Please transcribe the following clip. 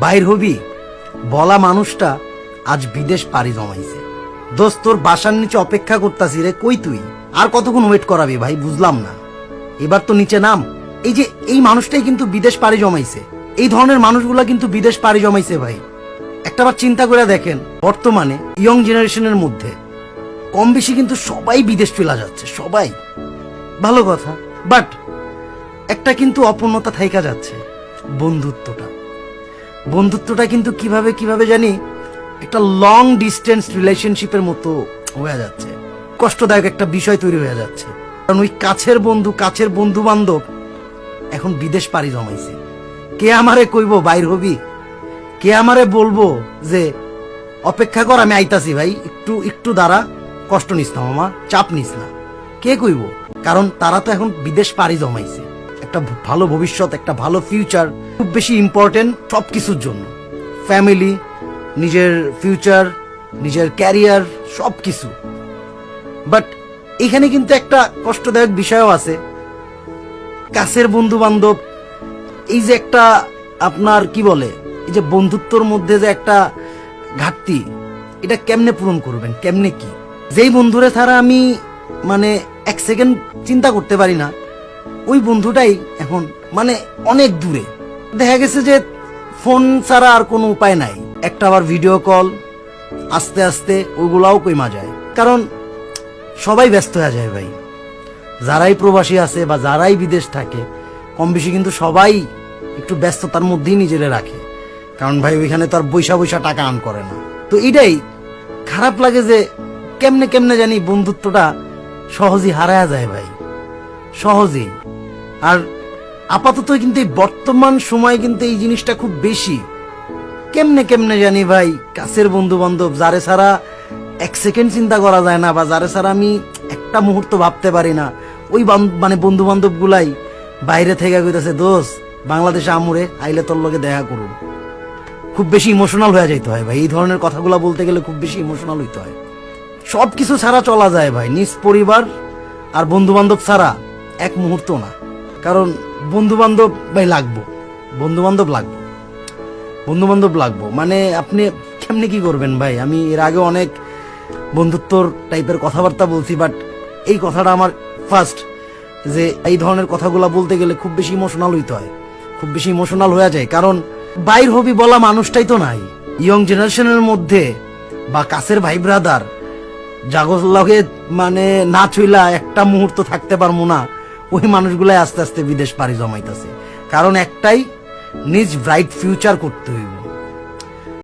বাইর হবি বলা মানুষটা আজ বিদেশ পাড়ি জমাইছে। দোস্ত তোর বাসার নিচে অপেক্ষা করতাছি রে, কই তুই? আর কতক্ষণ ওয়েট করাবি ভাই, বুঝলাম না। এবার তো নিচে নাম। এই যে এই মানুষটাই কিন্তু বিদেশ পাড়ি জমাইছে, এই ধরনের মানুষগুলা কিন্তু বিদেশ পাড়ি জমাইছে ভাই। একটাবার চিন্তা করে দেখেন, বর্তমানে ইয়ং জেনারেশনের মধ্যে কম বেশি কিন্তু সবাই বিদেশ চলে যাচ্ছে, সবাই। ভালো কথা, বাট একটা কিন্তু অপূর্ণতা থাইকা যাচ্ছে, বন্ধুত্বটা কিন্তু কিভাবে কিভাবে জানি একটা লং ডিস্টেন্স রিলেশনশিপের মতো হয়ে যাচ্ছে। কষ্টদায়ক একটা বিষয় তৈরি হয়ে যাচ্ছে, কারণ ওই কাছের বন্ধু বান্ধব এখন বিদেশ পাড়ি জমাইছে। কে আমারে কইব বাইর হবি, কে আমারে বলবো যে অপেক্ষা কর, আমি আইতাছি ভাই, একটু দাঁড়া, কষ্ট নিস না মামা, চাপ নিস না। কে কইব? কারণ তারা তো এখন বিদেশ পাড়ি জমাইছে। একটা ভালো ভবিষ্যৎ, একটা ভালো ফিউচার খুব বেশি ইম্পর্টেন্ট সবকিছুর জন্য। ফ্যামিলি, নিজের ফিউচার, নিজের ক্যারিয়ার, সবকিছু। বাট এখানে কিন্তু একটা কষ্টদায়ক বিষয়ও আছে। কাছের বন্ধু বান্ধব, এই যে একটা আপনার কি বলে, এই যে বন্ধুত্বর মধ্যে যে একটা ঘাটতি, এটা কেমনে পূরণ করবেন, কেমনে কি? যেই বন্ধুরে ছাড়া আমি মানে এক সেকেন্ড চিন্তা করতে পারি না, ওই বন্ধুটাই এখন মানে অনেক দূরে। দেখা গেছে যে ফোন ছাড়া আর কোনো উপায় নাই, একটা আবার ভিডিও কল, আস্তে আস্তে ওইগুলাও কইমা যায়। কারণ সবাই ব্যস্ত হয়ে যায় ভাই, যারাই প্রবাসী আছে বা যারাই বিদেশ থাকে, কম বেশি কিন্তু সবাই একটু ব্যস্ততার মধ্যেই নিজেরা রাখে। কারণ ভাই ওইখানে তো আর বৈশা টাকা আর্ন করে না। তো এটাই খারাপ লাগে যে কেমনে জানি বন্ধুত্বটা সহজেই হারায়া যায় ভাই, সহজেই। আর আপাতত কিন্তু এই বর্তমান সময় কিন্তু এই জিনিসটা খুব বেশি। কেমনে জানি ভাই কাছের বন্ধু বান্ধব, যারে ছাড়া এক সেকেন্ড চিন্তা করা যায় না বা যারে ছাড়া আমি একটা মুহূর্ত ভাবতে পারি না, ওই মানে বন্ধু বান্ধব গুলাই বাইরে থেকে কইতেছে, দোস্ত বাংলাদেশে আমুরে আইলে তোর লগে দেখা করুন। খুব বেশি ইমোশনাল হয়ে যাইতে হয় ভাই, এই ধরনের কথাগুলা বলতে গেলে খুব বেশি ইমোশনাল হইতে হয়। সবকিছু ছাড়া চলা যায় ভাই, নিজ পরিবার আর বন্ধু বান্ধব ছাড়া এক মুহূর্ত না। কারণ বন্ধু বান্ধব ভাই লাগবো, বন্ধু বান্ধব লাগবো। মানে আপনি কেমনে কি করবেন ভাই? আমি এর আগে অনেক বন্ধুত্বর টাইপের কথাবার্তা বলছি, বাট এই কথাটা আমার ফার্স্ট, যে এই ধরনের কথাগুলা বলতে গেলে খুব বেশি ইমোশনাল হইতে হয়, খুব বেশি ইমোশনাল হয়ে যায়। কারণ বাইর হবি বলা মানুষটাই তো নাই ইয়ং জেনারেশনের মধ্যে, বা কাছের ভাই ব্রাদার জাগর লগে মানে না ছইলা একটা মুহূর্ত থাকতে পারবো না, ওই মানুষগুলাই আস্তে আস্তে বিদেশ পাড়ি জমাইতেছে। কারণ একটাই, নিজ ব্রাইট ফিউচার করতে হইব।